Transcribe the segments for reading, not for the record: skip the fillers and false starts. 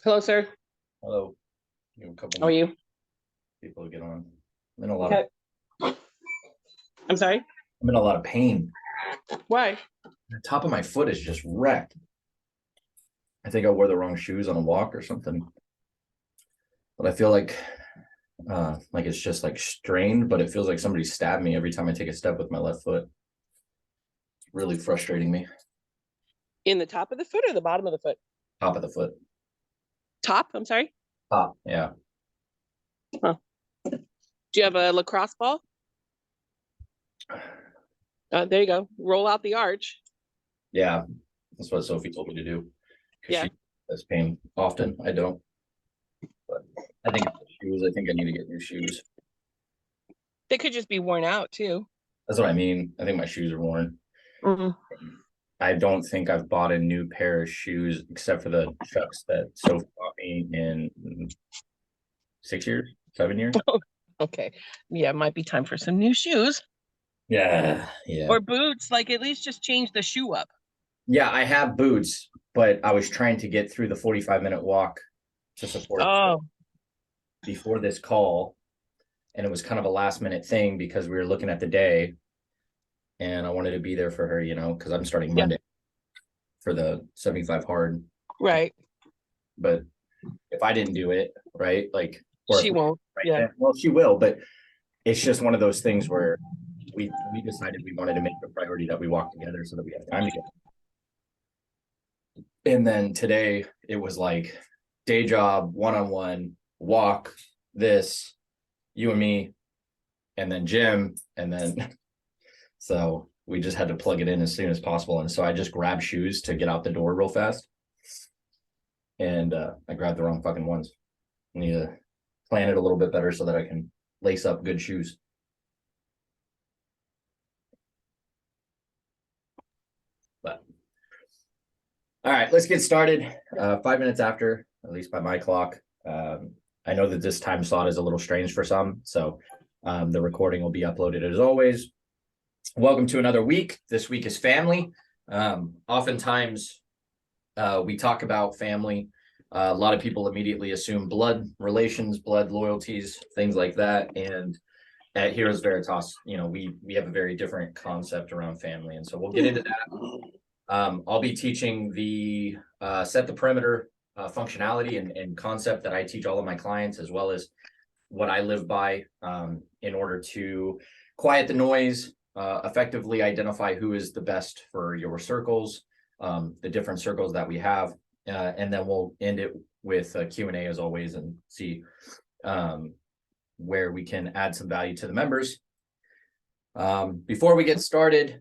Hello, sir. Hello. Give a couple How are you? people to get on. I'm in a lot Okay. I'm sorry. I'm in a lot of pain. Why? The top of my foot is just wrecked. I think I wore the wrong shoes on a walk or something. But I feel like it's just like strained, but it feels like somebody stabbed me every time I take a step with my left foot. It's really frustrating me. In the top of the foot or the bottom of the foot? Top of the foot. Top? I'm sorry. Top, yeah. Huh. Do you have a lacrosse ball? There you go. Roll out the arch. Yeah. That's what Sophie told me to do. Yeah. She has pain often. I don't. But I think it's the shoes. I think I need to get new shoes. They could just be worn out too. That's what I mean. I think my shoes are worn. Mm-hmm. I don't think I've bought a new pair of shoes except for the Chucks that Sophie bought me in 6 years, 7 years. Okay. Yeah, it might be time for some new shoes. Yeah. Or boots. Like at least just change the shoe up. Yeah, I have boots, but I was trying to get through the 45-minute walk to support before this call. And it was kind of a last minute thing because we were looking at the day and I wanted to be there for her, because I'm starting Monday for the 75 hard. Right. But if I didn't do it, right, she won't. Yeah. Well, she will, but it's just one of those things where we decided we wanted to make the priority that we walk together so that we have time together. And then today it was like day job, one-on-one, walk, this, you and me, and then gym, and then so we just had to plug it in as soon as possible. And so I just grabbed shoes to get out the door real fast. And I grabbed the wrong fucking ones. I need to plan it a little bit better so that I can lace up good shoes. But all right, let's get started. 5 minutes after, at least by my clock. I know that this time slot is a little strange for some, so the recording will be uploaded as always. Welcome to another week. This week is family. Oftentimes we talk about family. A lot of people immediately assume blood relations, blood loyalties, things like that. And at Heroes Veritas, we have a very different concept around family. And so we'll get into that. I'll be teaching the set the perimeter functionality and concept that I teach all of my clients, as well as what I live by in order to quiet the noise, effectively identify who is the best for your circles, the different circles that we have, and then we'll end it with a Q&A as always and see where we can add some value to the members. Before we get started,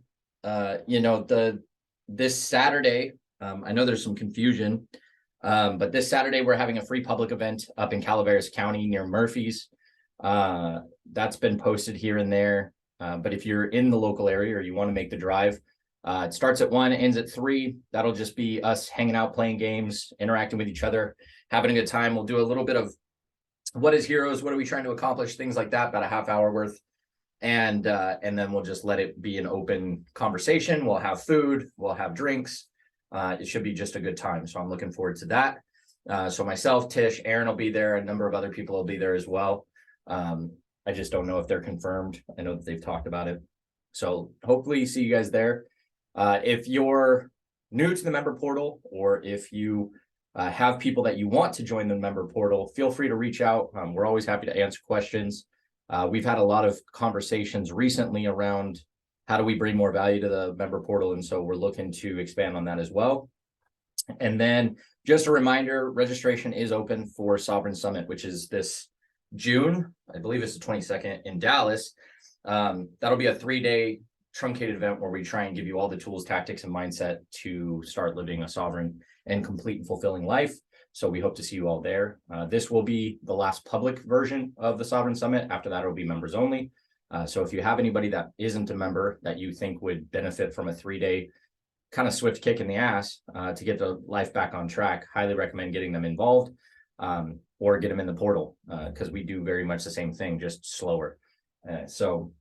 this Saturday, I know there's some confusion, but this Saturday we're having a free public event up in Calaveras County near Murphy's. That's been posted here and there. But if you're in the local area or you want to make the drive, it starts at 1, ends at 3. That'll just be us hanging out, playing games, interacting with each other, having a good time. We'll do a little bit of what is Heroes, what are we trying to accomplish, things like that, about a half hour worth. And then we'll just let it be an open conversation. We'll have food, we'll have drinks. It should be just a good time. So I'm looking forward to that. So myself, Tish, Aaron will be there. A number of other people will be there as well. I just don't know if they're confirmed. I know that they've talked about it. So hopefully see you guys there. If you're new to the member portal, or if you have people that you want to join the member portal, feel free to reach out. We're always happy to answer questions. We've had a lot of conversations recently around how do we bring more value to the member portal. And so we're looking to expand on that as well. And then just a reminder, registration is open for Sovereign Summit, which is this June. I believe it's the 22nd in Dallas. That'll be a 3-day truncated event where we try and give you all the tools, tactics, and mindset to start living a sovereign and complete and fulfilling life. So we hope to see you all there. This will be the last public version of the Sovereign Summit. After that, it'll be members only. So if you have anybody that isn't a member that you think would benefit from a 3-day kind of swift kick in the ass to get the life back on track, highly recommend getting them involved or get them in the portal because we do very much the same thing, just slower. So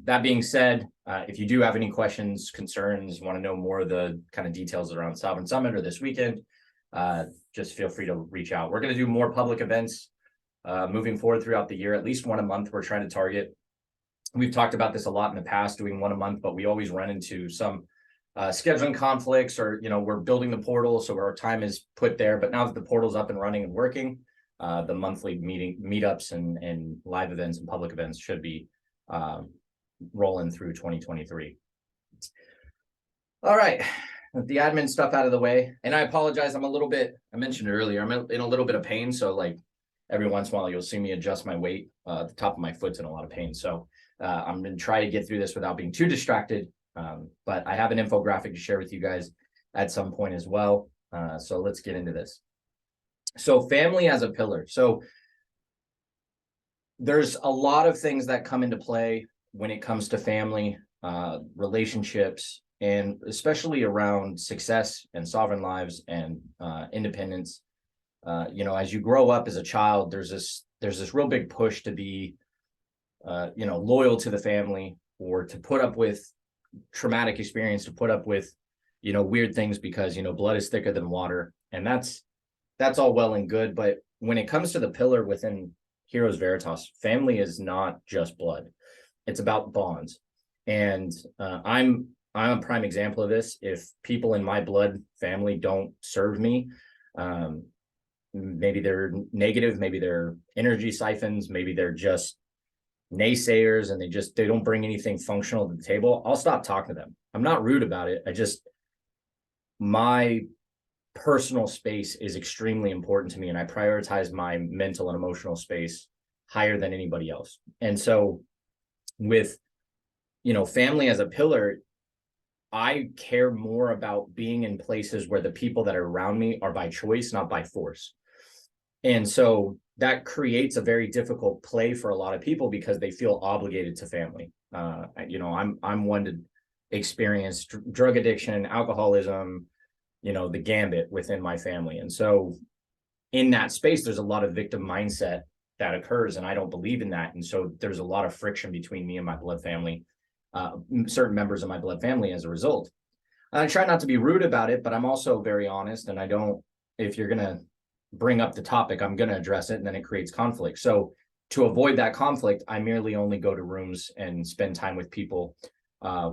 that being said, if you do have any questions, concerns, want to know more of the kind of details around Sovereign Summit or this weekend, just feel free to reach out. We're going to do more public events moving forward throughout the year, at least one a month we're trying to target. We've talked about this a lot in the past, doing one a month, but we always run into some scheduling conflicts, or, we're building the portal, so our time is put there. But now that the portal's up and running and working, the monthly meetups and live events and public events should be rolling through 2023. All right, with the admin stuff out of the way, and I apologize, I mentioned it earlier, I'm in a little bit of pain, so like every once in a while you'll see me adjust my weight. The top of my foot's in a lot of pain, so I'm going to try to get through this without being too distracted. But I have an infographic to share with you guys at some point as well. So let's get into this. So family as a pillar. So there's a lot of things that come into play when it comes to family, relationships, and especially around success and sovereign lives and independence. As you grow up as a child, there's this real big push to be loyal to the family, or to put up with traumatic experience, to put up with weird things, because blood is thicker than water. And that's all well and good, but when it comes to the pillar within Heroes Veritas, family is not just blood, it's about bonds. And I'm a prime example of this. If people in my blood family don't serve me, maybe they're negative, maybe they're energy siphons, maybe they're just naysayers, and they don't bring anything functional to the table, I'll stop talking to them. I'm not rude about it. My personal space is extremely important to me, and I prioritize my mental and emotional space higher than anybody else. And so with family as a pillar, I care more about being in places where the people that are around me are by choice, not by force. And so that creates a very difficult play for a lot of people, because they feel obligated to family. I'm one to experience drug addiction, alcoholism, the gambit within my family. And so in that space, there's a lot of victim mindset that occurs, and I don't believe in that. And so there's a lot of friction between me and my blood family, certain members of my blood family as a result. And I try not to be rude about it, but I'm also very honest, and if you're going to bring up the topic, I'm going to address it, and then it creates conflict. So to avoid that conflict, I merely only go to rooms and spend time with people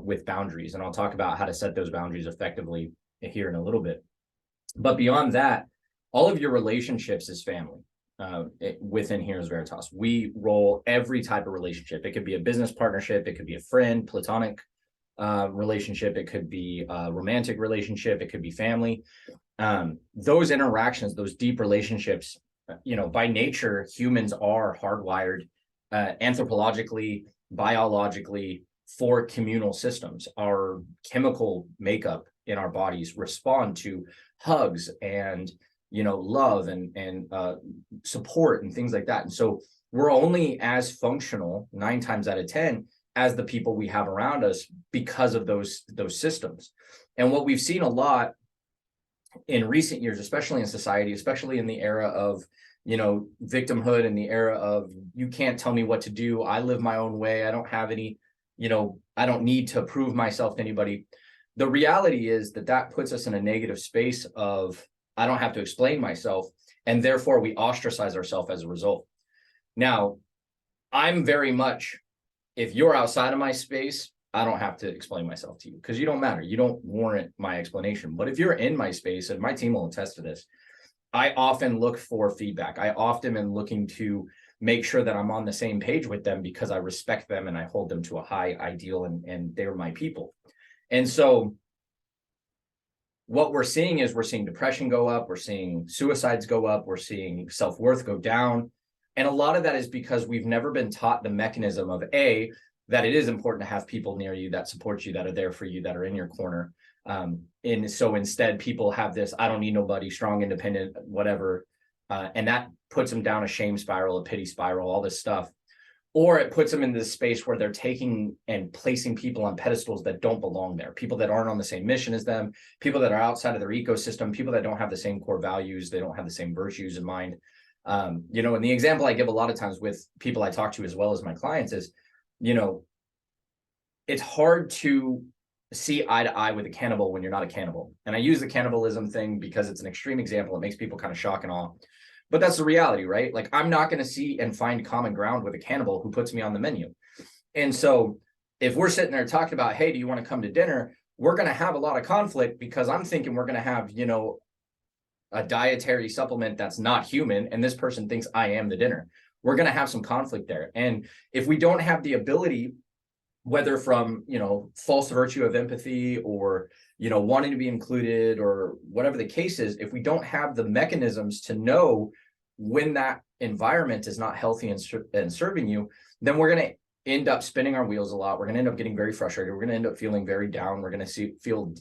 with boundaries. And I'll talk about how to set those boundaries effectively here in a little bit. But beyond that, all of your relationships is family. Within Heroes Veritas, we roll every type of relationship. It could be a business partnership, it could be a friend, platonic relationship, it could be a romantic relationship, it could be family. Those interactions, those deep relationships, by nature, humans are hardwired anthropologically, biologically, for communal systems. Our chemical makeup in our bodies respond to hugs and love and support and things like that. And so we're only as functional 9 times out of 10 as the people we have around us, because of those systems. And what we've seen a lot in recent years, especially in society, especially in the era of victimhood, and the era of you can't tell me what to do, I live my own way, I don't have any, I don't need to prove myself to anybody. The reality is that puts us in a negative space of, I don't have to explain myself, and therefore we ostracize ourselves as a result. Now, I'm very much, if you're outside of my space, I don't have to explain myself to you, because you don't matter. You don't warrant my explanation. But if you're in my space, and my team will attest to this, I often look for feedback. I often am looking to make sure that I'm on the same page with them, because I respect them and I hold them to a high ideal, and they're my people. And so what we're seeing is depression go up, we're seeing suicides go up, we're seeing self-worth go down. And a lot of that is because we've never been taught the mechanism of that it is important to have people near you that support you, that are there for you, that are in your corner. And so instead, people have this, I don't need nobody, strong, independent, whatever. And that puts them down a shame spiral, a pity spiral, all this stuff. Or it puts them in this space where they're taking and placing people on pedestals that don't belong there, people that aren't on the same mission as them, people that are outside of their ecosystem, people that don't have the same core values, they don't have the same virtues in mind. And the example I give a lot of times with people I talk to, as well as my clients, is, it's hard to see eye to eye with a cannibal when you're not a cannibal. And I use the cannibalism thing because it's an extreme example. It makes people kind of shock and awe. But that's the reality, right? Like, I'm not going to see and find common ground with a cannibal who puts me on the menu. And so if we're sitting there talking about, hey, do you want to come to dinner? We're going to have a lot of conflict because I'm thinking we're going to have, you know, a dietary supplement that's not human. And this person thinks I am the dinner. We're going to have some conflict there. And if we don't have the ability, whether from, you know, false virtue of empathy or, you know, wanting to be included or whatever the case is, if we don't have the mechanisms to know when that environment is not healthy and serving you, then we're going to end up spinning our wheels a lot. We're going to end up getting very frustrated. We're going to end up feeling very down. We're going to feel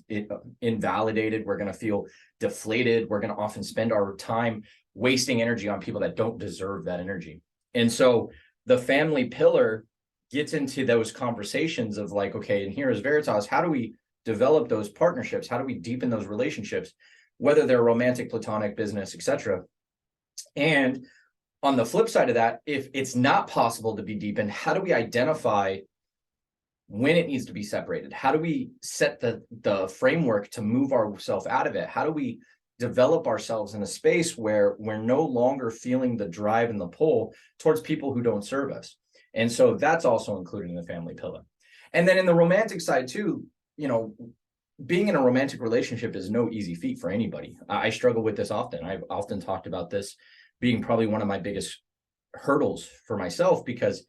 invalidated. We're going to feel deflated. We're going to often spend our time wasting energy on people that don't deserve that energy. And so the family pillar gets into those conversations of like, okay, and here is Veritas, how do we develop those partnerships? How do we deepen those relationships, whether they're romantic, platonic, business, etc. And on the flip side of that, if it's not possible to be deepened, how do we identify when it needs to be separated? How do we set the framework to move ourselves out of it? How do we develop ourselves in a space where we're no longer feeling the drive and the pull towards people who don't serve us? And so that's also included in the family pillar. And then in the romantic side too, you know, being in a romantic relationship is no easy feat for anybody. I struggle with this often. I've often talked about this being probably one of my biggest hurdles for myself, because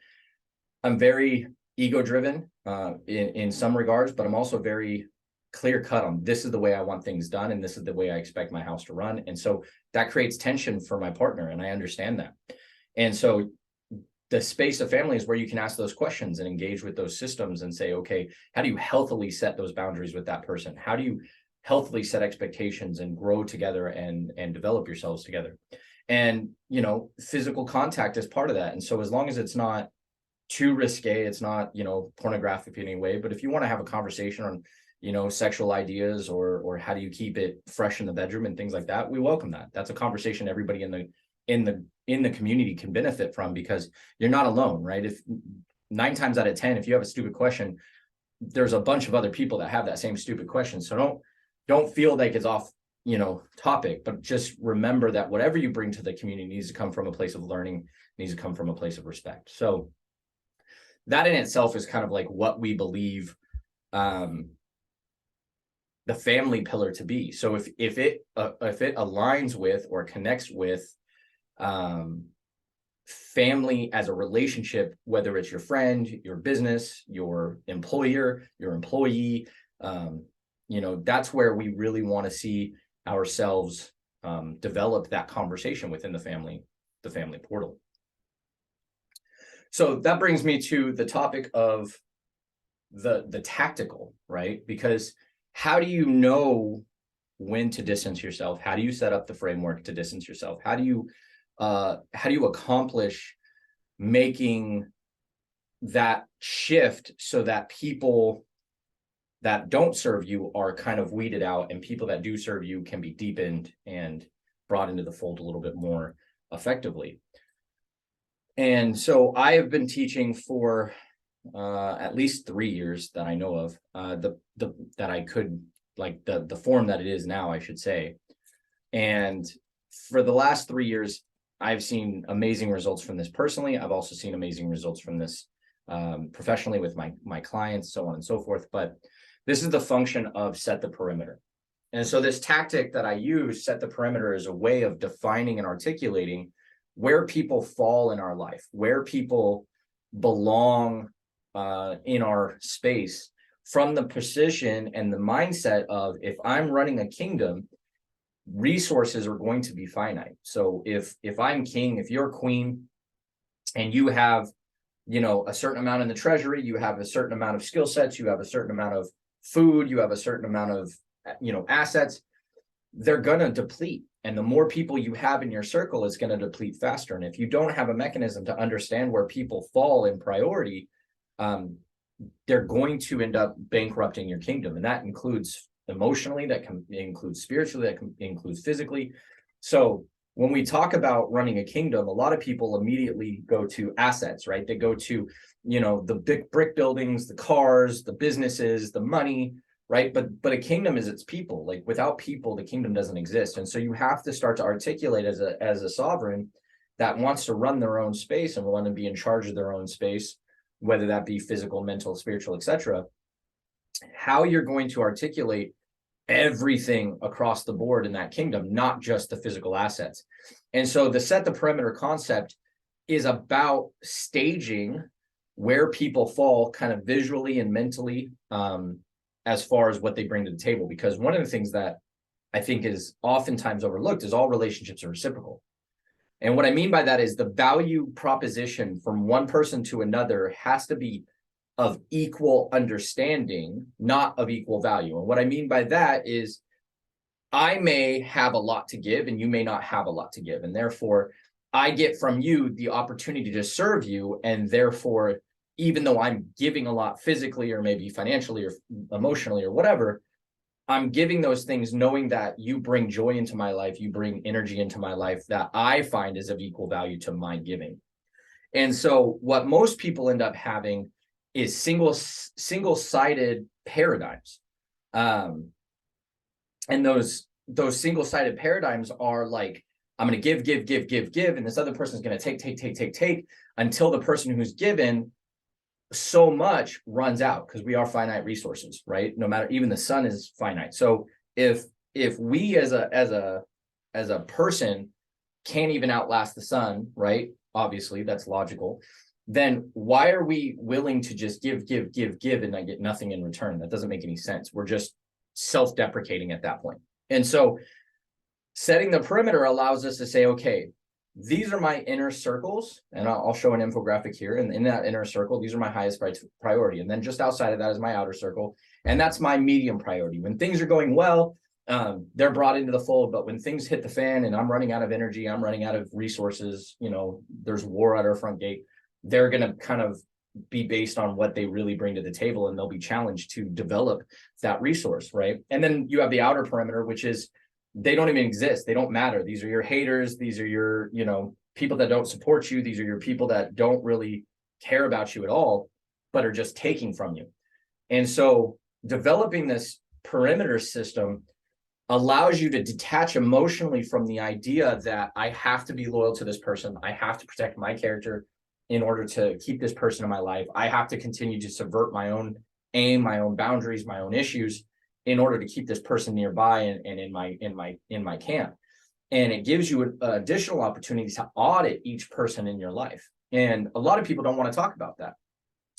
I'm very ego driven in some regards, but I'm also very clear cut on this is the way I want things done. And this is the way I expect my house to run. And so that creates tension for my partner. And I understand that. And so the space of family is where you can ask those questions and engage with those systems and say, okay, how do you healthily set those boundaries with that person? How do you healthily set expectations and grow together and develop yourselves together? And, you know, physical contact is part of that. And so as long as it's not too risque, it's not, you know, pornographic in any way, but if you want to have a conversation on, you know, sexual ideas or how do you keep it fresh in the bedroom and things like that, we welcome that. That's a conversation everybody in the community can benefit from, because you're not alone, right? If 9 times out of 10, if you have a stupid question, there's a bunch of other people that have that same stupid question. So don't feel like it's off, you know, topic, but just remember that whatever you bring to the community needs to come from a place of learning, needs to come from a place of respect. So that in itself is kind of like what we believe the family pillar to be. So if it aligns with or connects with family as a relationship, whether it's your friend, your business, your employer, your employee, you know, that's where we really want to see ourselves develop that conversation within the family portal. So that brings me to the topic of the tactical, right? Because how do you know when to distance yourself? How do you set up the framework to distance yourself? How do you accomplish making that shift so that people that don't serve you are kind of weeded out and people that do serve you can be deepened and brought into the fold a little bit more effectively? And so I have been teaching for at least 3 years that I know of, that I could, like the form that it is now, I should say. And for the last 3 years, I've seen amazing results from this personally. I've also seen amazing results from this professionally with my clients, so on and so forth. But this is the function of set the perimeter. And so this tactic that I use, set the perimeter, is a way of defining and articulating where people fall in our life, where people belong in our space, from the position and the mindset of, if I'm running a kingdom, resources are going to be finite. So if I'm king, if you're queen, and you have, you know, a certain amount in the treasury, you have a certain amount of skill sets, you have a certain amount of food, you have a certain amount of, you know, assets, they're going to deplete. And the more people you have in your circle is going to deplete faster. And if you don't have a mechanism to understand where people fall in priority, they're going to end up bankrupting your kingdom. And that includes emotionally, that can include spiritually, that can include physically. So when we talk about running a kingdom, a lot of people immediately go to assets, right? They go to, you know, the big brick buildings, the cars, the businesses, the money, right? But a kingdom is its people. Like without people, the kingdom doesn't exist. And so you have to start to articulate as a sovereign that wants to run their own space and want to be in charge of their own space, whether that be physical, mental, spiritual, etc., how you're going to articulate everything across the board in that kingdom, not just the physical assets. And so the set the perimeter concept is about staging where people fall kind of visually and mentally, as far as what they bring to the table. Because one of the things that I think is oftentimes overlooked is all relationships are reciprocal. And what I mean by that is the value proposition from one person to another has to be of equal understanding, not of equal value. And what I mean by that is I may have a lot to give and you may not have a lot to give. And therefore, I get from you the opportunity to serve you. And therefore, even though I'm giving a lot physically or maybe financially or emotionally or whatever, I'm giving those things knowing that you bring joy into my life, you bring energy into my life that I find is of equal value to my giving. And so what most people end up having is single-sided paradigms. And those single-sided paradigms are like, I'm going to give, and this other person is going to take until the person who's given so much runs out, because we are finite resources, right? No matter, even the sun is finite. So if we as a person can't even outlast the sun, right? Obviously, that's logical. Then why are we willing to just give and I get nothing in return? That doesn't make any sense. We're just self-deprecating at that point. And so setting the perimeter allows us to say, okay, these are my inner circles, and I'll show an infographic here. And in that inner circle, these are my highest priority. And then just outside of that is my outer circle. And that's my medium priority. When things are going well, they're brought into the fold. But when things hit the fan and I'm running out of energy, I'm running out of resources, there's war at our front gate, they're going to kind of be based on what they really bring to the table. And they'll be challenged to develop that resource, right? And then you have the outer perimeter, which is they don't even exist. They don't matter. These are your haters. These are your, people that don't support you. These are your people that don't really care about you at all, but are just taking from you. And so developing this perimeter system allows you to detach emotionally from the idea that I have to be loyal to this person. I have to protect my character in order to keep this person in my life. I have to continue to subvert my own aim, my own boundaries, my own issues, in order to keep this person nearby and in my camp. And it gives you additional opportunities to audit each person in your life. And a lot of people don't want to talk about that.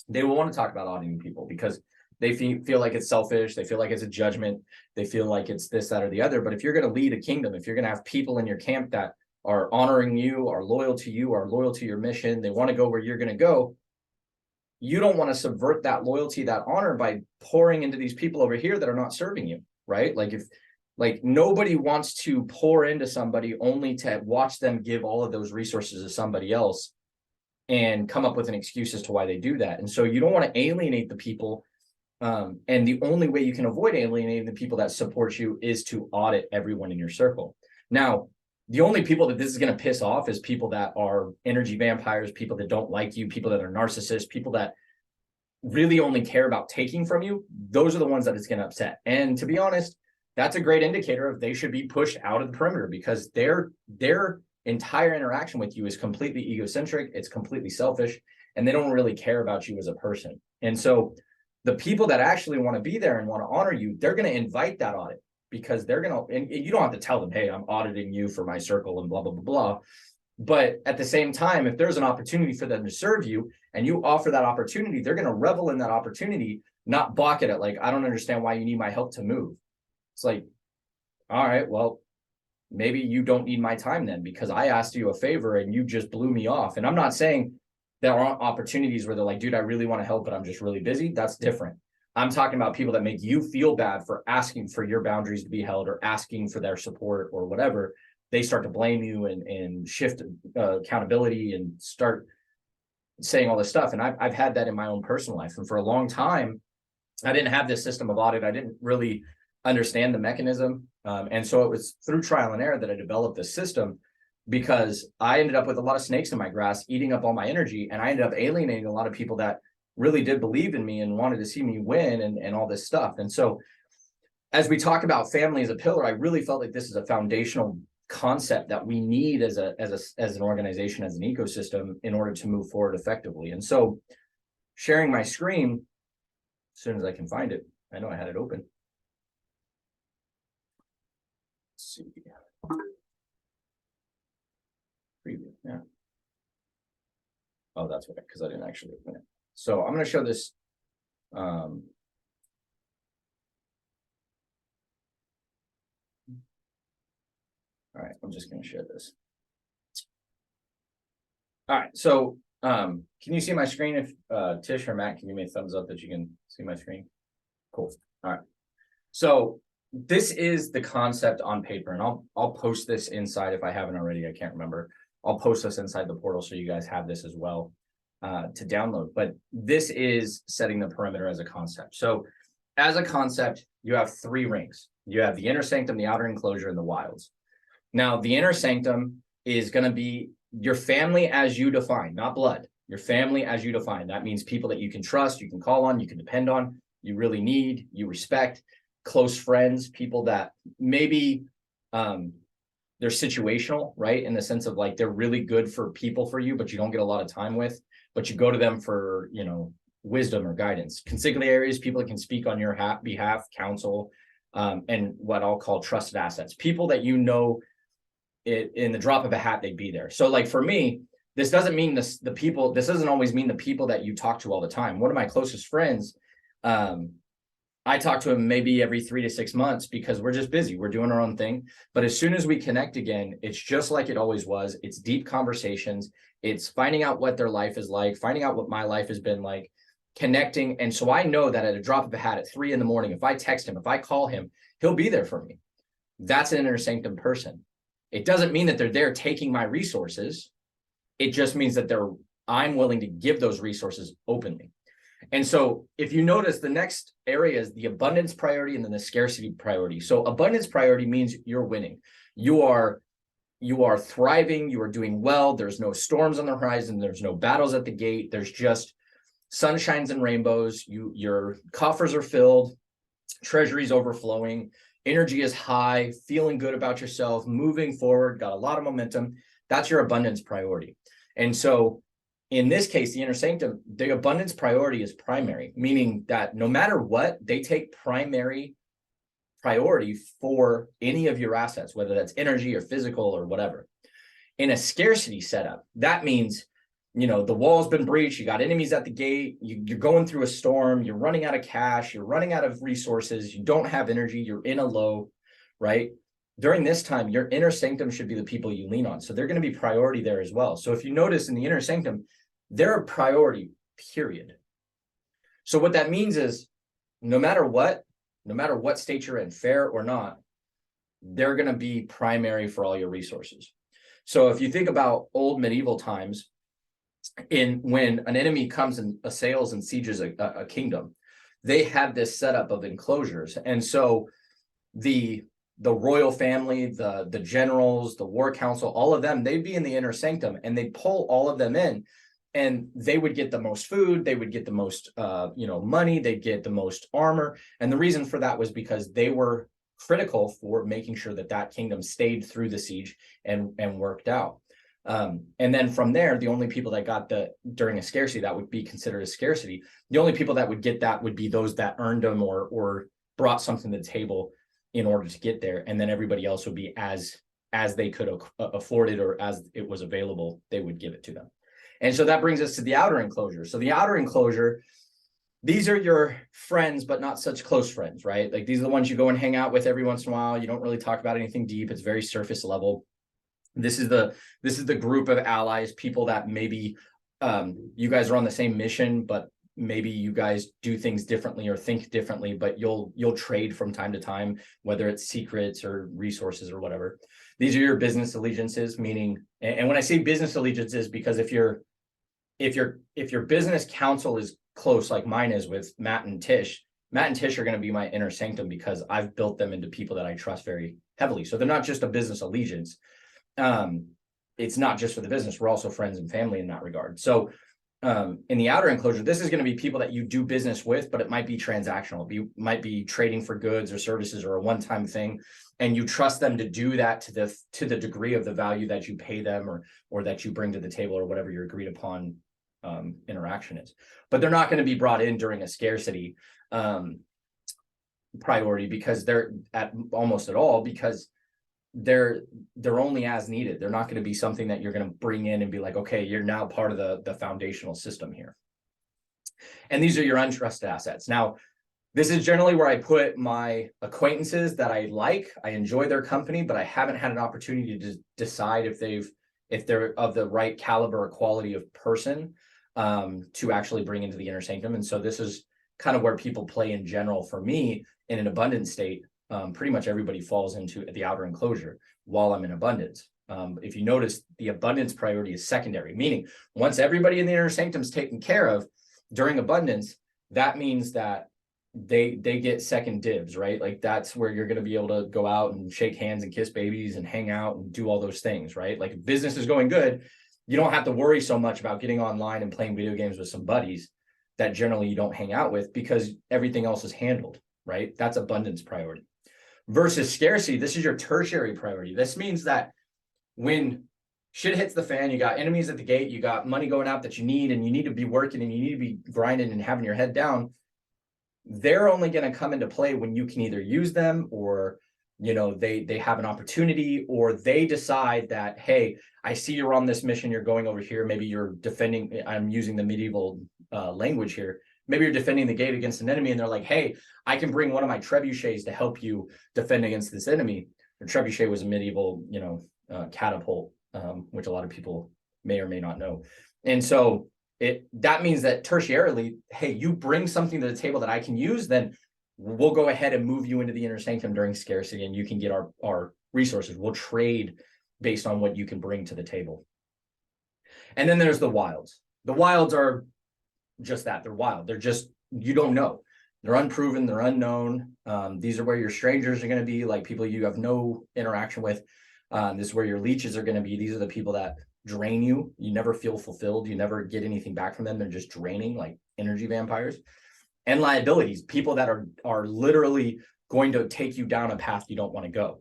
They will want to talk about auditing people because they feel like it's selfish. They feel like it's a judgment. They feel like it's this, that, or the other. But if you're going to lead a kingdom, if you're going to have people in your camp that are honoring you, are loyal to you, are loyal to your mission, they want to go where you're going to go, you don't want to subvert that loyalty, that honor by pouring into these people over here that are not serving you, right? Like nobody wants to pour into somebody only to watch them give all of those resources to somebody else and come up with an excuse as to why they do that. And so you don't want to alienate the people. And the only way you can avoid alienating the people that support you is to audit everyone in your circle. Now, the only people that this is going to piss off is people that are energy vampires, people that don't like you, people that are narcissists, people that really only care about taking from you. Those are the ones that it's going to upset. And to be honest, that's a great indicator of they should be pushed out of the perimeter, because their entire interaction with you is completely egocentric. It's completely selfish, and they don't really care about you as a person. And so the people that actually want to be there and want to honor you, they're going to invite that audit, because they're going to, and you don't have to tell them, hey, I'm auditing you for my circle and blah, blah, blah, blah. But at the same time, if there's an opportunity for them to serve you and you offer that opportunity, they're going to revel in that opportunity, not balk at it. Like, I don't understand why you need my help to move. It's like, all right, well, maybe you don't need my time then, because I asked you a favor and you just blew me off. And I'm not saying there aren't opportunities where they're like, dude, I really want to help, but I'm just really busy. That's different. I'm talking about people that make you feel bad for asking for your boundaries to be held or asking for their support or whatever. They start to blame you and shift accountability and start saying all this stuff. And I've had that in my own personal life. And for a long time, I didn't have this system of audit. I didn't really understand the mechanism. And so it was through trial and error that I developed this system, because I ended up with a lot of snakes in my grass eating up all my energy. And I ended up alienating a lot of people that really did believe in me and wanted to see me win and all this stuff. And so as we talk about family as a pillar, I really felt like this is a foundational concept that we need as an organization, as an ecosystem, in order to move forward effectively. And so sharing my screen as soon as I can find it. I know I had it open. Let's see. Preview, yeah. Oh, that's right, because I didn't actually open it. So I'm going to show this. All right, I'm just going to share this. All right, so can you see my screen? If Tish or Matt can give me a thumbs up that you can see my screen. Cool. All right. So this is the concept on paper, and I'll post this inside if I haven't already. I can't remember. I'll post this inside the portal so you guys have this as well to download. But this is setting the perimeter as a concept. So as a concept, you have 3 rings. You have the inner sanctum, the outer enclosure, and the wilds. Now, the inner sanctum is going to be your family as you define, not blood. Your family as you define. That means people that you can trust, you can call on, you can depend on, you really need, you respect, close friends, people that maybe they're situational, right? In the sense of like, they're really good for people for you, but you don't get a lot of time with, but you go to them for, you know, wisdom or guidance. Consigliaries, people that can speak on your behalf, counsel, and what I'll call trusted assets, people that you know in the drop of a hat, they'd be there. So like for me, this doesn't mean this doesn't always mean the people that you talk to all the time. One of my closest friends, I talk to him maybe every 3 to 6 months because we're just busy. We're doing our own thing. But as soon as we connect again, it's just like it always was. It's deep conversations. It's finding out what their life is like, finding out what my life has been like, connecting. And so I know that at a drop of a hat at 3 a.m, if I text him, if I call him, he'll be there for me. That's an inner sanctum person. It doesn't mean that they're there taking my resources. It just means that I'm willing to give those resources openly. And so if you notice, the next area is the abundance priority and then the scarcity priority. So abundance priority means you're winning. You are thriving. You are doing well. There's no storms on the horizon. There's no battles at the gate. There's just sunshines and rainbows. Your coffers are filled. Treasury's overflowing. Energy is high, feeling good about yourself, moving forward, got a lot of momentum. That's your abundance priority. And so in this case, the inner sanctum, the abundance priority is primary, meaning that no matter what, they take primary priority for any of your assets, whether that's energy or physical or whatever. In a scarcity setup, that means, you know, the wall's been breached, you got enemies at the gate, you're going through a storm, you're running out of cash, you're running out of resources, you don't have energy, you're in a low, right? During this time, your inner sanctum should be the people you lean on. So they're going to be priority there as well. So if you notice in the inner sanctum, they're a priority, period. So what that means is no matter what state you're in, fair or not, they're going to be primary for all your resources. So if you think about old medieval times, when an enemy comes and assails and sieges a kingdom, they had this setup of enclosures. And so the royal family, the generals, the war council, all of them, they'd be in the inner sanctum and they'd pull all of them in, and they would get the most food, they would get the most money, they'd get the most armor. And the reason for that was because they were critical for making sure that kingdom stayed through the siege and worked out. And then from there, the only people that got during a scarcity, that would be considered a scarcity, the only people that would get that would be those that earned them or brought something to the table in order to get there. And then everybody else would be as they could afford it, or as it was available, they would give it to them. And so that brings us to the outer enclosure. So the outer enclosure, these are your friends, but not such close friends, right? Like these are the ones you go and hang out with every once in a while. You don't really talk about anything deep. It's very surface level. This is the group of allies, people that maybe you guys are on the same mission, but maybe you guys do things differently or think differently, but you'll trade from time to time, whether it's secrets or resources or whatever. These are your business allegiances, meaning, and when I say business allegiances, because if your business counsel is close, like mine is with Matt and Tish are going to be my inner sanctum because I've built them into people that I trust very heavily. So they're not just a business allegiance. It's not just for the business. We're also friends and family in that regard. So in the outer enclosure, this is going to be people that you do business with, but it might be transactional. You might be trading for goods or services or a one-time thing, and you trust them to do that to the degree of the value that you pay them or that you bring to the table or whatever your agreed upon interaction is. But they're not going to be brought in during a scarcity priority because they're almost at all, because they're only as needed. They're not going to be something that you're going to bring in and be like, okay, you're now part of the foundational system here. And these are your untrusted assets. Now, this is generally where I put my acquaintances that I like. I enjoy their company, but I haven't had an opportunity to decide if they're of the right caliber or quality of person to actually bring into the inner sanctum. And so this is kind of where people play in general. For me, in an abundant state, pretty much everybody falls into the outer enclosure while I'm in abundance. If you notice, the abundance priority is secondary, meaning once everybody in the inner sanctum is taken care of during abundance, that means that they get second dibs, right? Like that's where you're going to be able to go out and shake hands and kiss babies and hang out and do all those things, right? Like if business is going good, you don't have to worry so much about getting online and playing video games with some buddies that generally you don't hang out with because everything else is handled, right? That's abundance priority. Versus scarcity, this is your tertiary priority. This means that when shit hits the fan, you got enemies at the gate, you got money going out that you need, and you need to be working and you need to be grinding and having your head down. They're only going to come into play when you can either use them or, you know, they have an opportunity, or they decide that, hey, I see you're on this mission, you're going over here. Maybe you're defending, I'm using the medieval language here. Maybe you're defending the gate against an enemy and they're like, hey, I can bring one of my trebuchets to help you defend against this enemy. The trebuchet was a medieval, you know, catapult, which a lot of people may or may not know. And so that means that tertiarily, hey, you bring something to the table that I can use, then we'll go ahead and move you into the inner sanctum during scarcity and you can get our resources. We'll trade based on what you can bring to the table. And then there's the wilds. The wilds are just that. They're wild. They're just, you don't know. They're unproven. They're unknown. These are where your strangers are going to be, like people you have no interaction with. This is where your leeches are going to be. These are the people that drain you. You never feel fulfilled. You never get anything back from them. They're just draining, like energy vampires. And liabilities, people that are literally going to take you down a path you don't want to go.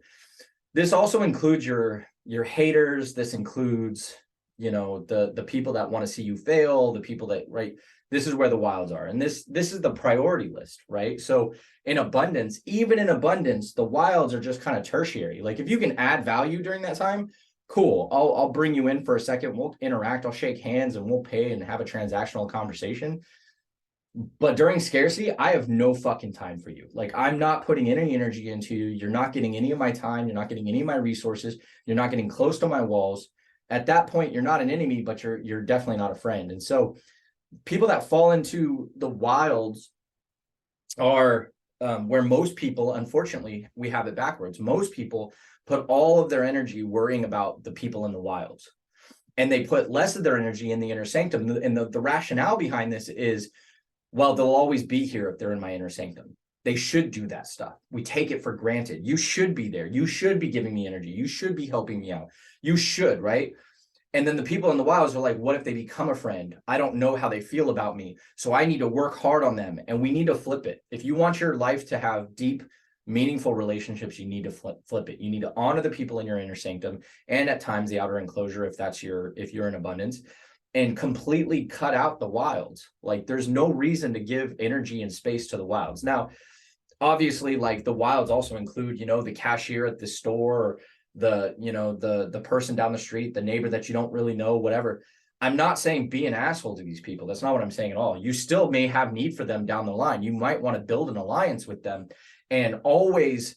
This also includes your haters. This includes, you know, the people that want to see you fail, the people that, right? This is where the wilds are. And this is the priority list, right? So in abundance, even in abundance, the wilds are just kind of tertiary. Like if you can add value during that time, cool. I'll bring you in for a second. We'll interact. I'll shake hands and we'll pay and have a transactional conversation. But during scarcity, I have no fucking time for you. Like I'm not putting any energy into you. You're not getting any of my time. You're not getting any of my resources. You're not getting close to my walls. At that point, you're not an enemy, but you're definitely not a friend. And so people that fall into the wilds are where most people, unfortunately, we have it backwards. Most people put all of their energy worrying about the people in the wilds. And they put less of their energy in the inner sanctum. And the rationale behind this is, well, they'll always be here if they're in my inner sanctum. They should do that stuff. We take it for granted. You should be there. You should be giving me energy. You should be helping me out. You should, right? And then the people in the wilds are like, what if they become a friend? I don't know how they feel about me. So I need to work hard on them. And we need to flip it. If you want your life to have deep, meaningful relationships, you need to flip it. You need to honor the people in your inner sanctum and at times the outer enclosure if you're in abundance, and completely cut out the wilds. Like there's no reason to give energy and space to the wilds. Now, obviously, like the wilds also include, you know, the cashier at the store, or the person down the street, the neighbor that you don't really know, whatever. I'm not saying be an asshole to these people. That's not what I'm saying at all. You still may have need for them down the line. You might want to build an alliance with them and always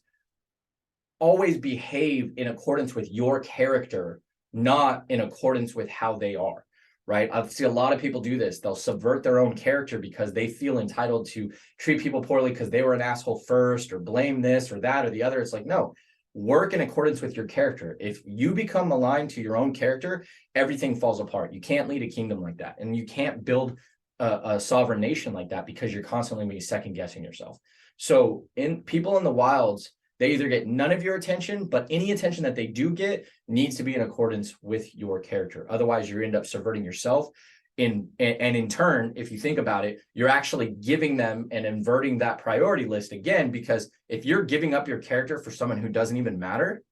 behave in accordance with your character, not in accordance with how they are. Right? I see a lot of people do this. They'll subvert their own character because they feel entitled to treat people poorly because they were an asshole first, or blame this or that or the other. It's like, no, work in accordance with your character. If you become aligned to your own character, everything falls apart. You can't lead a kingdom like that. And you can't build a sovereign nation like that because you're constantly being second guessing yourself. So people in the wilds, they either get none of your attention, but any attention that they do get needs to be in accordance with your character. Otherwise, you end up subverting yourself and in turn, if you think about it, you're actually giving them and inverting that priority list again, because if you're giving up your character for someone who doesn't even matter,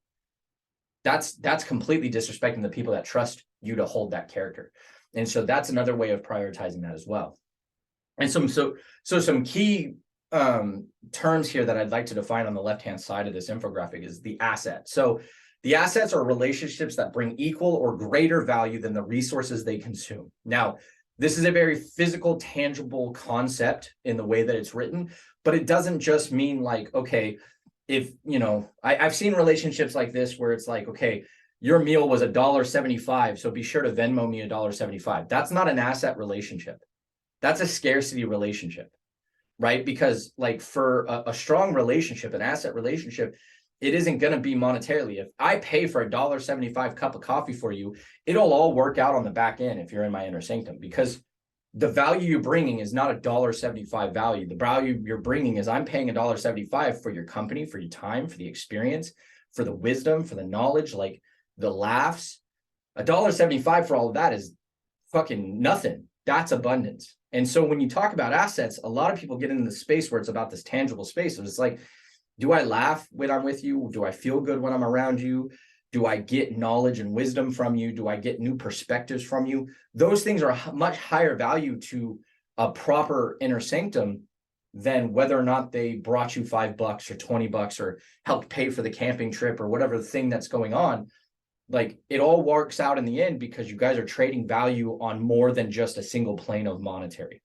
that's completely disrespecting the people that trust you to hold that character. And so that's another way of prioritizing that as well. And some key terms here that I'd like to define on the left-hand side of this infographic is the asset. So the assets are relationships that bring equal or greater value than the resources they consume. Now, this is a very physical, tangible concept in the way that it's written, but it doesn't just mean like, okay, if, you know, I've seen relationships like this where it's like, okay, your meal was $1.75, so be sure to Venmo me $1.75. That's not an asset relationship. That's a scarcity relationship, right? Because like for a strong relationship, an asset relationship, it isn't going to be monetarily. If I pay for $1.75 cup of coffee for you, it'll all work out on the back end if you're in my inner sanctum, because the value you're bringing is not $1.75 value. The value you're bringing is I'm paying $1.75 for your company, for your time, for the experience, for the wisdom, for the knowledge, like the laughs. $1.75 for all of that is fucking nothing. That's abundance. And so when you talk about assets, a lot of people get into the space where it's about this tangible space. And it's like, do I laugh when I'm with you? Do I feel good when I'm around you? Do I get knowledge and wisdom from you? Do I get new perspectives from you? Those things are much higher value to a proper inner sanctum than whether or not they brought you $5 or $20 or helped pay for the camping trip or whatever the thing that's going on. Like it all works out in the end because you guys are trading value on more than just a single plane of monetary.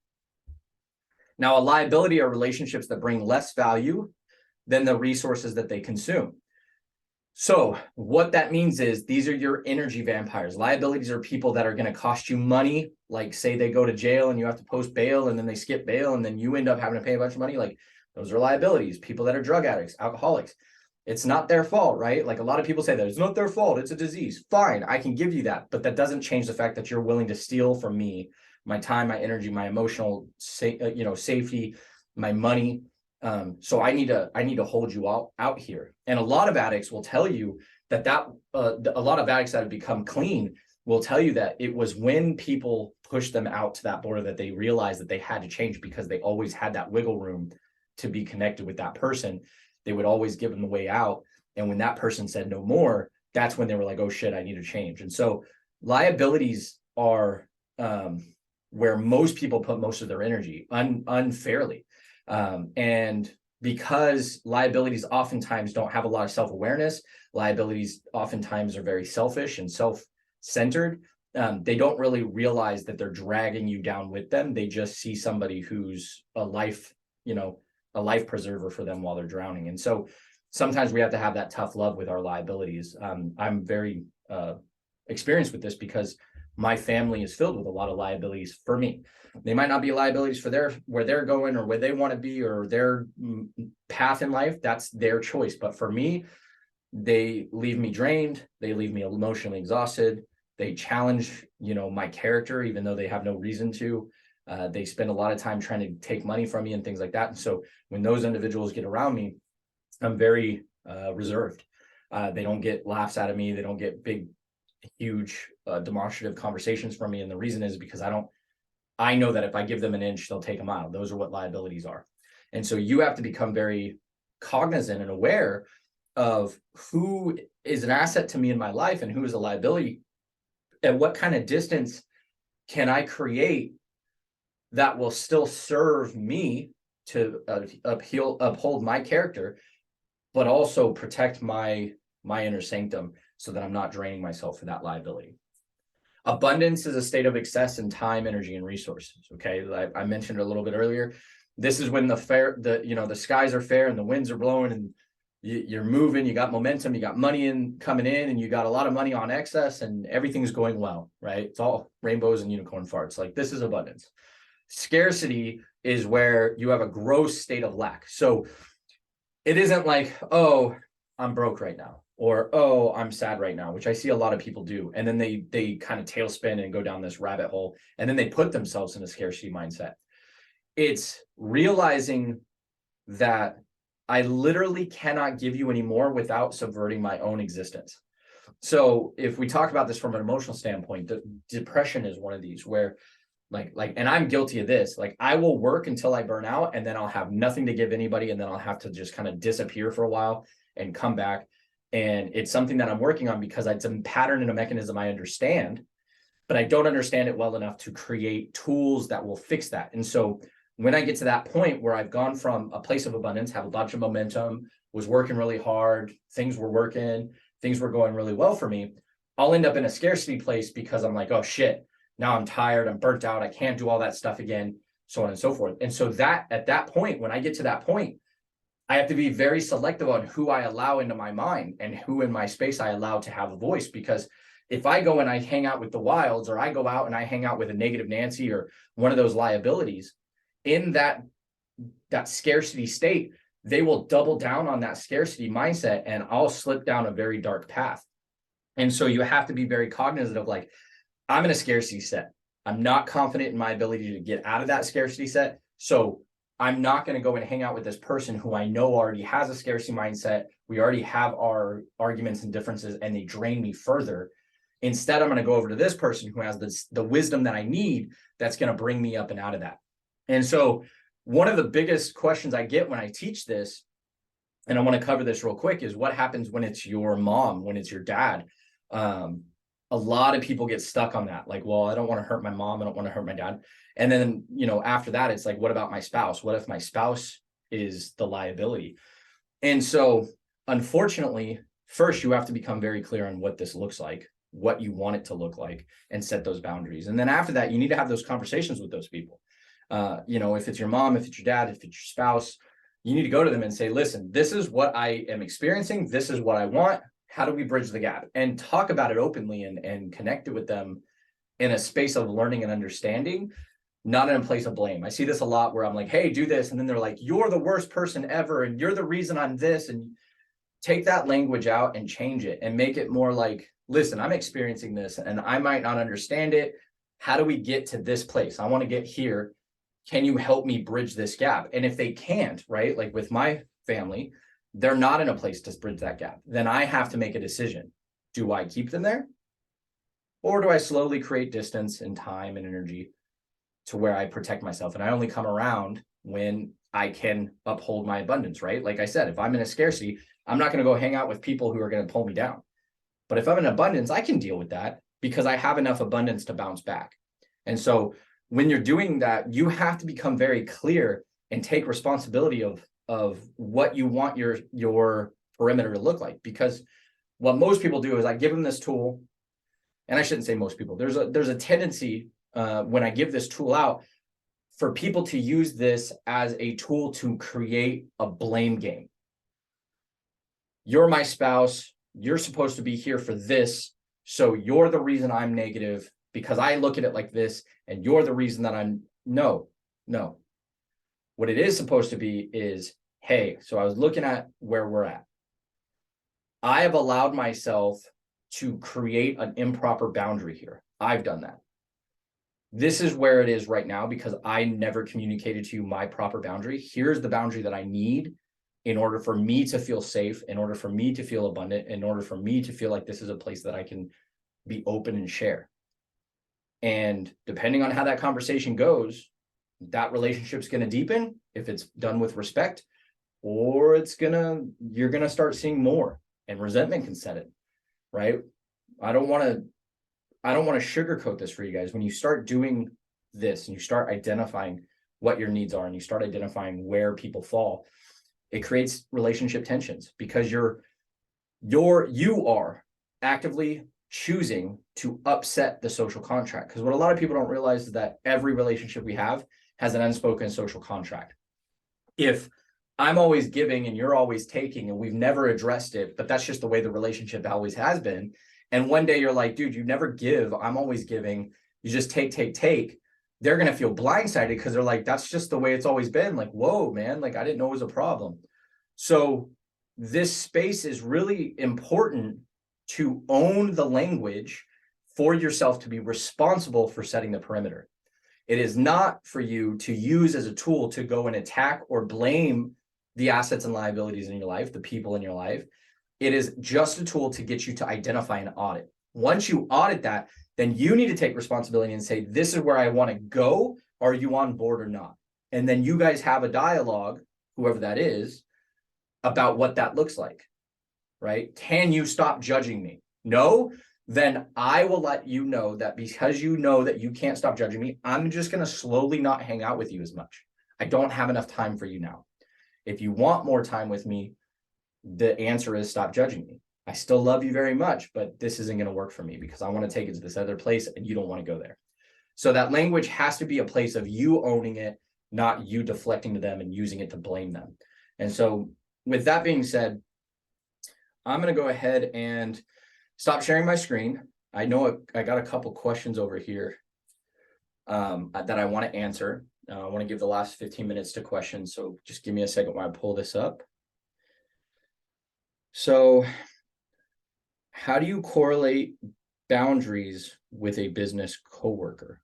Now, a liability are relationships that bring less value than the resources that they consume. So what that means is these are your energy vampires. Liabilities are people that are going to cost you money. Like say they go to jail and you have to post bail and then they skip bail and then you end up having to pay a bunch of money. Like those are liabilities. People that are drug addicts, alcoholics. It's not their fault, right? Like a lot of people say that it's not their fault. It's a disease. Fine, I can give you that. But that doesn't change the fact that you're willing to steal from me my time, my energy, my emotional safety, my money. So I need to hold you out here. And a lot of addicts will tell you that a lot of addicts that have become clean will tell you that it was when people pushed them out to that border that they realized that they had to change, because they always had that wiggle room to be connected with that person. They would always give them the way out. And when that person said no more, that's when they were like, oh shit, I need to change. And so liabilities are where most people put most of their energy unfairly. And because liabilities oftentimes don't have a lot of self-awareness, liabilities oftentimes are very selfish and self-centered. They don't really realize that they're dragging you down with them. They just see somebody who's a life preserver for them while they're drowning. And so sometimes we have to have that tough love with our liabilities. I'm very experienced with this because my family is filled with a lot of liabilities for me. They might not be liabilities for where they're going or where they want to be or their path in life. That's their choice. But for me, they leave me drained. They leave me emotionally exhausted. They challenge, my character, even though they have no reason to. They spend a lot of time trying to take money from me and things like that. And so when those individuals get around me, I'm very reserved. They don't get laughs out of me. They don't get big, huge demonstrative conversations from me. And the reason is because I know that if I give them an inch, they'll take a mile. Those are what liabilities are. And so you have to become very cognizant and aware of who is an asset to me in my life and who is a liability, and what kind of distance can I create that will still serve me to uphold my character, but also protect my inner sanctum so that I'm not draining myself for that liability. Abundance is a state of excess in time, energy, and resources. Okay, I mentioned it a little bit earlier. This is when the skies are fair and the winds are blowing and you're moving, you got momentum, you got money coming in, and you got a lot of money on excess, and everything's going well, right? It's all rainbows and unicorn farts. Like this is abundance. Scarcity is where you have a gross state of lack. So it isn't like, oh, I'm broke right now, or, oh, I'm sad right now, which I see a lot of people do. And then they kind of tailspin and go down this rabbit hole, and then they put themselves in a scarcity mindset. It's realizing that I literally cannot give you any more without subverting my own existence. So if we talk about this from an emotional standpoint, depression is one of these where And I'm guilty of this. Like, I will work until I burn out, and then I'll have nothing to give anybody, and then I'll have to just kind of disappear for a while and come back. And it's something that I'm working on because it's a pattern and a mechanism I understand, but I don't understand it well enough to create tools that will fix that. And so when I get to that point where I've gone from a place of abundance, have a bunch of momentum, was working really hard, things were working, things were going really well for me, I'll end up in a scarcity place because I'm like, oh shit, now I'm tired, I'm burnt out, I can't do all that stuff again, so on and so forth. And so that at that point, when I get to that point, I have to be very selective on who I allow into my mind and who in my space I allow to have a voice. Because if I go and I hang out with the wilds, or I go out and I hang out with a negative Nancy or one of those liabilities, in that scarcity state, they will double down on that scarcity mindset, and I'll slip down a very dark path. And so you have to be very cognizant of, like, I'm in a scarcity set. I'm not confident in my ability to get out of that scarcity set. So I'm not going to go and hang out with this person who I know already has a scarcity mindset. We already have our arguments and differences, and they drain me further. Instead, I'm going to go over to this person who has the wisdom that I need, that's going to bring me up and out of that. And so one of the biggest questions I get when I teach this, and I want to cover this real quick, is what happens when it's your mom, when it's your dad? A lot of people get stuck on that. Like, well, I don't want to hurt my mom, I don't want to hurt my dad. And then, after that, it's like, what about my spouse? What if my spouse is the liability? And so, unfortunately, first, you have to become very clear on what this looks like, what you want it to look like, and set those boundaries. And then after that, you need to have those conversations with those people. If it's your mom, if it's your dad, if it's your spouse, you need to go to them and say, listen, this is what I am experiencing. This is what I want. How do we bridge the gap? And talk about it openly and connect it with them in a space of learning and understanding, not in a place of blame. I see this a lot where I'm like, hey, do this. And then they're like, you're the worst person ever, and you're the reason I'm this. And take that language out and change it and make it more like, listen, I'm experiencing this and I might not understand it. How do we get to this place? I want to get here. Can you help me bridge this gap? And if they can't, right? Like with my family, they're not in a place to bridge that gap. Then I have to make a decision. Do I keep them there? Or do I slowly create distance and time and energy to where I protect myself? And I only come around when I can uphold my abundance, right? Like I said, if I'm in a scarcity, I'm not going to go hang out with people who are going to pull me down. But if I'm in abundance, I can deal with that because I have enough abundance to bounce back. And so when you're doing that, you have to become very clear and take responsibility of what you want your perimeter to look like. Because what most people do is I give them this tool, and I shouldn't say most people. There's a tendency when I give this tool out for people to use this as a tool to create a blame game. You're my spouse. You're supposed to be here for this. So you're the reason I'm negative because I look at it like this, and you're the reason that I'm no. What it is supposed to be is, hey, so I was looking at where we're at. I have allowed myself to create an improper boundary here. I've done that. This is where it is right now because I never communicated to you my proper boundary. Here's the boundary that I need in order for me to feel safe, in order for me to feel abundant, in order for me to feel like this is a place that I can be open and share. And depending on how that conversation goes, that relationship's going to deepen if it's done with respect, or you're going to start seeing more and resentment can set in, right? I don't want to sugarcoat this for you guys. When you start doing this and you start identifying what your needs are and you start identifying where people fall, it creates relationship tensions because you are actively choosing to upset the social contract. Because what a lot of people don't realize is that every relationship we have has an unspoken social contract. If I'm always giving and you're always taking and we've never addressed it, but that's just the way the relationship always has been. And one day you're like, dude, you never give. I'm always giving. You just take. They're going to feel blindsided because they're like, that's just the way it's always been. Like, whoa, man, like I didn't know it was a problem. So this space is really important to own the language for yourself to be responsible for setting the perimeter. It is not for you to use as a tool to go and attack or blame the assets and liabilities in your life, the people in your life. It is just a tool to get you to identify and audit. Once you audit that, then you need to take responsibility and say, this is where I want to go. Are you on board or not? And then you guys have a dialogue, whoever that is, about what that looks like, right? Can you stop judging me? No, then I will let you know that because you know that you can't stop judging me, I'm just going to slowly not hang out with you as much. I don't have enough time for you now. If you want more time with me, the answer is stop judging me. I still love you very much, but this isn't going to work for me because I want to take it to this other place and you don't want to go there. So that language has to be a place of you owning it, not you deflecting to them and using it to blame them. And so with that being said, I'm going to go ahead and stop sharing my screen. I know I got a couple questions over here that I want to answer. I want to give the last 15 minutes to questions. So just give me a second while I pull this up. So how do you correlate boundaries with a business coworker?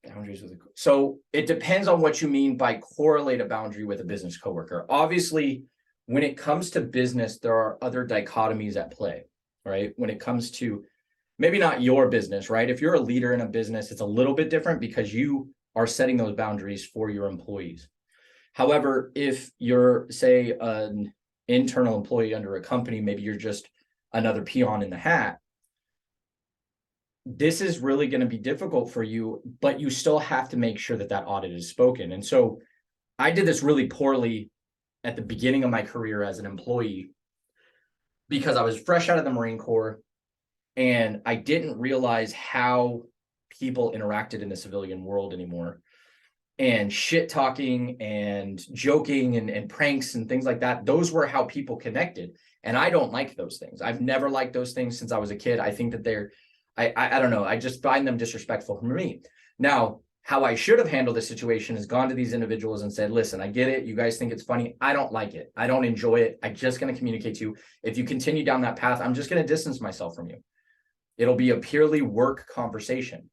Boundaries with so it depends on what you mean by correlate a boundary with a business coworker. Obviously, when it comes to business, there are other dichotomies at play, right? When it comes to maybe not your business, right? If you're a leader in a business, it's a little bit different because you are setting those boundaries for your employees. However, if you're, say, an internal employee under a company, maybe you're just another peon in the hat, this is really going to be difficult for you, but you still have to make sure that that audit is spoken. And so I did this really poorly at the beginning of my career as an employee because I was fresh out of the Marine Corps and I didn't realize how people interacted in the civilian world anymore. And shit talking and joking and pranks and things like that, those were how people connected. And I don't like those things. I've never liked those things since I was a kid. I think that they're, I don't know, I just find them disrespectful for me. Now, how I should have handled the situation is gone to these individuals and said, listen, I get it. You guys think it's funny. I don't like it. I don't enjoy it. I'm just going to communicate to you. If you continue down that path, I'm just going to distance myself from you. It'll be a purely work conversation.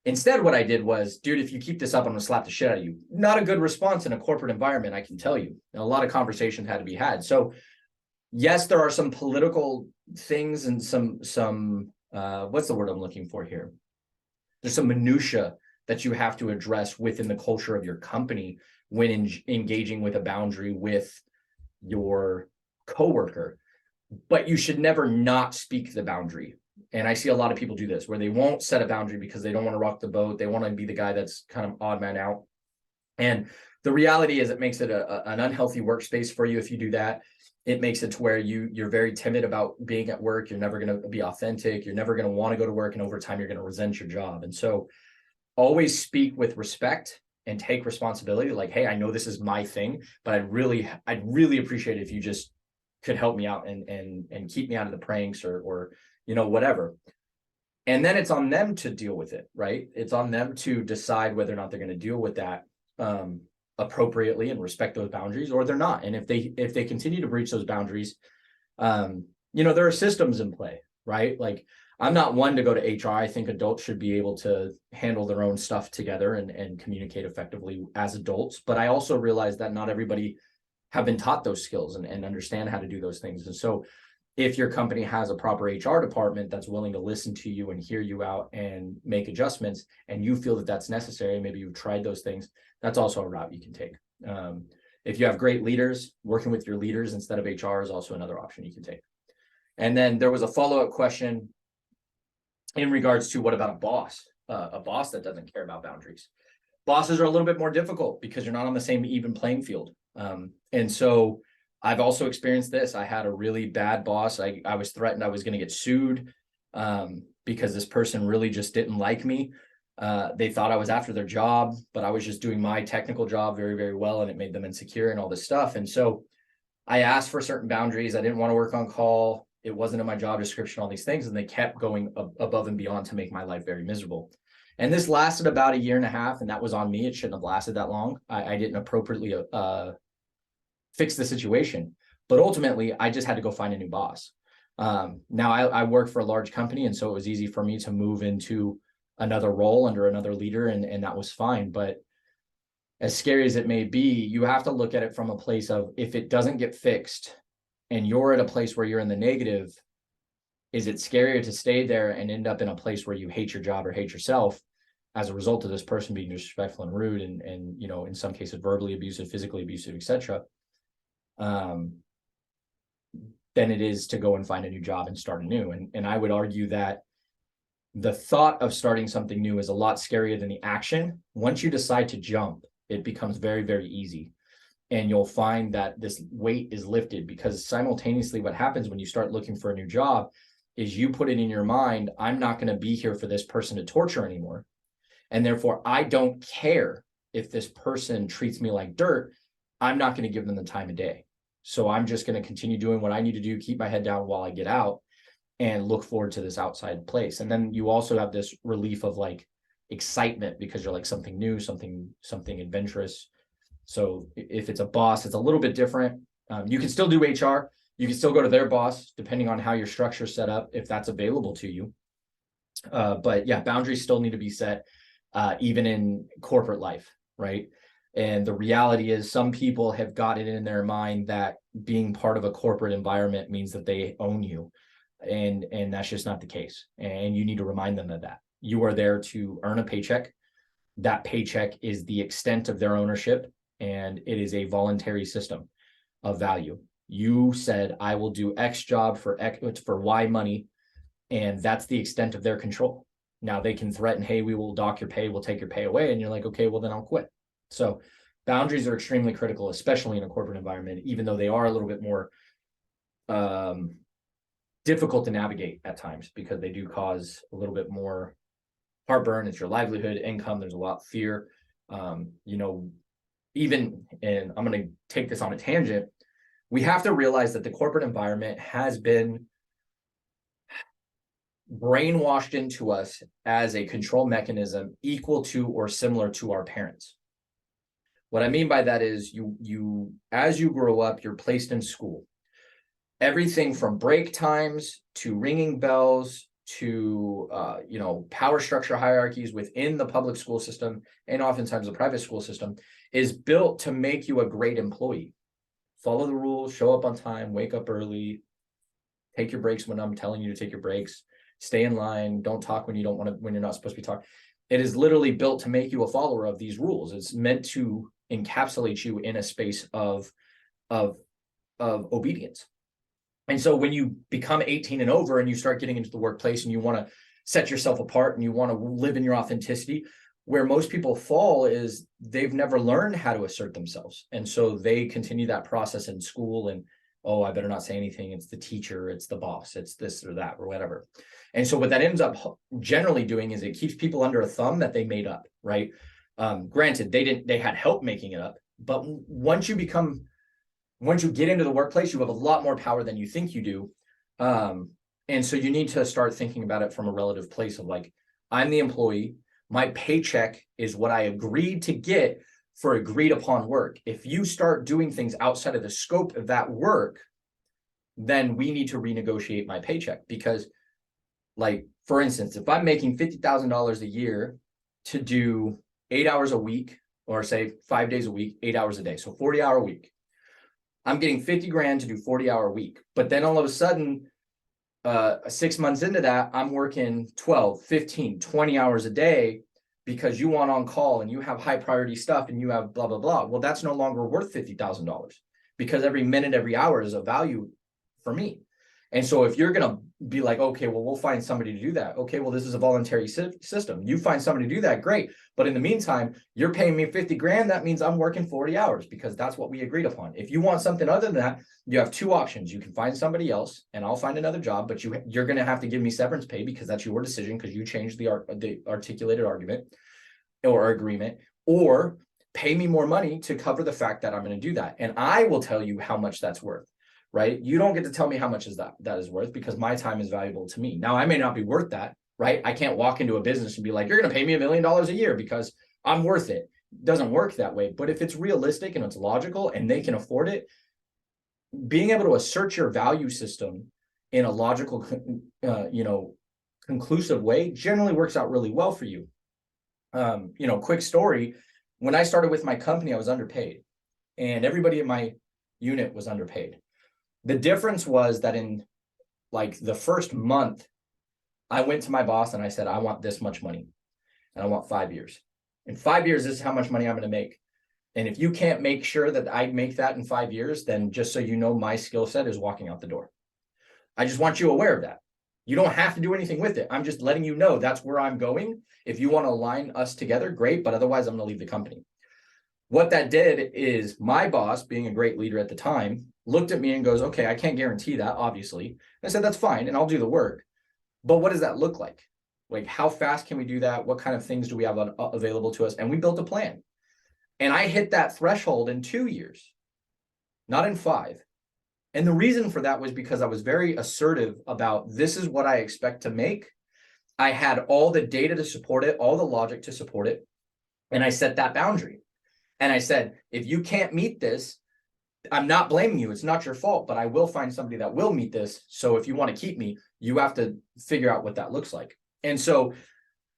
Instead, what I did was, dude, if you keep this up, I'm going to slap the shit out of you. Not a good response in a corporate environment, I can tell you. And a lot of conversations had to be had. So yes, there are some political things and some what's the word I'm looking for here? There's some minutia that you have to address within the culture of your company when engaging with a boundary with your coworker. But you should never not speak the boundary. And I see a lot of people do this where they won't set a boundary because they don't want to rock the boat. They want to be the guy that's kind of odd man out. And the reality is it makes it an unhealthy workspace for you if you do that. It makes it to where you're very timid about being at work. You're never going to be authentic. You're never going to want to go to work. And over time, you're going to resent your job. And so always speak with respect and take responsibility. Like, hey, I know this is my thing, but I'd really appreciate it if you just could help me out and keep me out of the pranks or whatever. And then it's on them to deal with it, right? It's on them to decide whether or not they're going to deal with that appropriately and respect those boundaries, or they're not. And if they continue to breach those boundaries, there are systems in play, right? Like, I'm not one to go to HR. I think adults should be able to handle their own stuff together and communicate effectively as adults. But I also realize that not everybody have been taught those skills and understand how to do those things. And so if your company has a proper HR department that's willing to listen to you and hear you out and make adjustments, and you feel that that's necessary, maybe you've tried those things, that's also a route you can take. If you have great leaders, working with your leaders instead of HR is also another option you can take. And then there was a follow-up question in regards to what about a boss that doesn't care about boundaries. Bosses are a little bit more difficult because you're not on the same even playing field. And so I've also experienced this. I had a really bad boss. I was threatened I was going to get sued because this person really just didn't like me. They thought I was after their job, but I was just doing my technical job very, very well, and it made them insecure and all this stuff. And so I asked for certain boundaries. I didn't want to work on call. It wasn't in my job description, all these things, and they kept going above and beyond to make my life very miserable. And this lasted about 1.5 years, and that was on me. It shouldn't have lasted that long. I didn't appropriately fix the situation, but ultimately I just had to go find a new boss. Now I work for a large company, and so it was easy for me to move into another role under another leader, and that was fine. But as scary as it may be, you have to look at it from a place of, if it doesn't get fixed and you're at a place where you're in the negative, Is it scarier to stay there and end up in a place where you hate your job or hate yourself as a result of this person being disrespectful and rude and you know, in some cases verbally abusive, physically abusive, etc., than it is to go and find a new job and start anew. And I would argue that the thought of starting something new is a lot scarier than the action. Once you decide to jump, it becomes very, very easy. And you'll find that this weight is lifted, because simultaneously what happens when you start looking for a new job is you put it in your mind, I'm not going to be here for this person to torture anymore. And therefore, I don't care if this person treats me like dirt. I'm not going to give them the time of day. So I'm just going to continue doing what I need to do, keep my head down while I get out and look forward to this outside place. And then you also have this relief of like excitement, because you're like something new, something adventurous. So if it's a boss, it's a little bit different. You can still do HR. You can still go to their boss, depending on how your structure is set up, if that's available to you. But yeah, boundaries still need to be set, even in corporate life, right? And the reality is some people have got it in their mind that being part of a corporate environment means that they own you. And that's just not the case. And you need to remind them of that. You are there to earn a paycheck. That paycheck is the extent of their ownership, and it is a voluntary system of value. You said, I will do X job for Y money, and that's the extent of their control. Now they can threaten, hey, we will dock your pay, we'll take your pay away. And you're like, okay, well then I'll quit. So boundaries are extremely critical, especially in a corporate environment, even though they are a little bit more difficult to navigate at times, because they do cause a little bit more heartburn. It's your livelihood, income. There's a lot of fear. You know, even, and I'm going to take this on a tangent, we have to realize that the corporate environment has been brainwashed into us as a control mechanism equal to or similar to our parents. What I mean by that is you as you grow up, you're placed in school. Everything from break times to ringing bells to you know, power structure hierarchies within the public school system and oftentimes the private school system is built to make you a great employee. Follow the rules, show up on time, wake up early, take your breaks when I'm telling you to take your breaks, stay in line, don't talk when you don't want to, when you're not supposed to be talking. It is literally built to make you a follower of these rules. It's meant to encapsulate you in a space of obedience. And so when you become 18 and over and you start getting into the workplace and you want to set yourself apart and you want to live in your authenticity, where most people fall is they've never learned how to assert themselves. And so they continue that process in school and, oh, I better not say anything. It's the teacher, it's the boss, it's this or that or whatever. And so what that ends up generally doing is it keeps people under a thumb that they made up, right? Granted, they had help making it up, but once you get into the workplace, you have a lot more power than you think you do. And so you need to start thinking about it from a relative place of like, I'm the employee. My paycheck is what I agreed to get for agreed upon work. If you start doing things outside of the scope of that work, then we need to renegotiate my paycheck. Because, like, for instance, if I'm making $50,000 a year to do 8 hours a week, or say 5 days a week, 8 hours a day, so 40-hour week, I'm getting 50 grand to do 40-hour week. But then all of a sudden, 6 months into that, I'm working 12, 15, 20 hours a day because you want on call and you have high priority stuff and you have blah, blah, blah. Well, that's no longer worth $50,000 because every minute, every hour is a value for me. And so if you're going to be like, okay, well, we'll find somebody to do that. Okay, well, this is a voluntary system. You find somebody to do that, great. But in the meantime, you're paying me 50 grand. That means I'm working 40 hours because that's what we agreed upon. If you want something other than that, you have two options. You can find somebody else and I'll find another job, but you're going to have to give me severance pay because that's your decision because you changed the articulated argument or agreement, or pay me more money to cover the fact that I'm going to do that. And I will tell you how much that's worth. Right? You don't get to tell me how much that is worth because my time is valuable to me. Now, I may not be worth that, right? I can't walk into a business and be like, you're going to pay me $1 million a year because I'm worth it. It doesn't work that way. But if it's realistic and it's logical and they can afford it, being able to assert your value system in a logical, conclusive way generally works out really well for you. Quick story. When I started with my company, I was underpaid and everybody in my unit was underpaid. The difference was that in like the first month, I went to my boss and I said, I want this much money and I want 5 years. In 5 years, this is how much money I'm going to make. And if you can't make sure that I make that in 5 years, then just so you know, my skill set is walking out the door. I just want you aware of that. You don't have to do anything with it. I'm just letting you know that's where I'm going. If you want to align us together, great. But otherwise, I'm going to leave the company. What that did is my boss, being a great leader at the time, looked at me and goes, okay, I can't guarantee that, obviously. I said, that's fine. And I'll do the work. But what does that look like? Like, how fast can we do that? What kind of things do we have available to us? And we built a plan. And I hit that threshold in 2 years, not in 5. And the reason for that was because I was very assertive about this is what I expect to make. I had all the data to support it, all the logic to support it. And I set that boundary. And I said, if you can't meet this, I'm not blaming you. It's not your fault, but I will find somebody that will meet this. So if you want to keep me, you have to figure out what that looks like. And so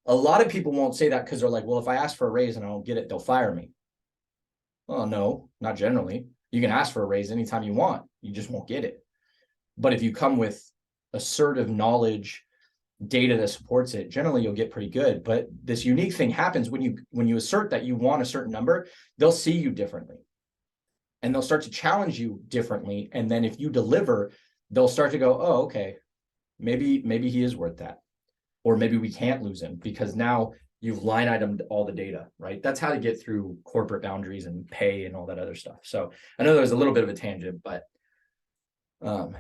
a lot of people won't say that because they're like, well, if I ask for a raise and I don't get it, they'll fire me. Well, no, not generally. You can ask for a raise anytime you want. You just won't get it. But if you come with assertive knowledge, data that supports it, generally you'll get pretty good. But this unique thing happens when you assert that you want a certain number, they'll see you differently. And they'll start to challenge you differently. And then if you deliver, they'll start to go, oh, okay, maybe he is worth that. Or maybe we can't lose him because now you've line itemed all the data, right? That's how to get through corporate boundaries and pay and all that other stuff. So I know there was a little bit of a tangent, but all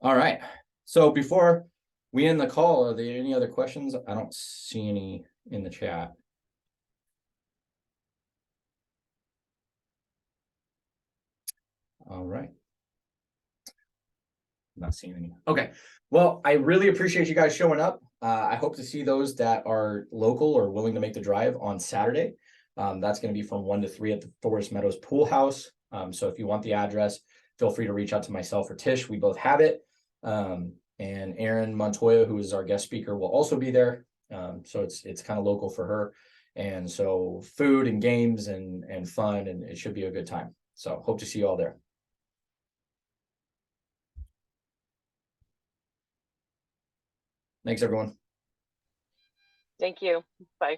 right. So before we end the call, are there any other questions? I don't see any in the chat. All right. Not seeing any. Okay. Well, I really appreciate you guys showing up. I hope to see those that are local or willing to make the drive on Saturday. That's going to be from 1 to 3 at the Forest Meadows Pool House. So if you want the address, feel free to reach out to myself or Tish. We both have it. And Erin Montoya, who is our guest speaker, will also be there. So it's kind of local for her. And so food and games and fun, and it should be a good time. So hope to see you all there. Thanks, everyone. Thank you. Bye.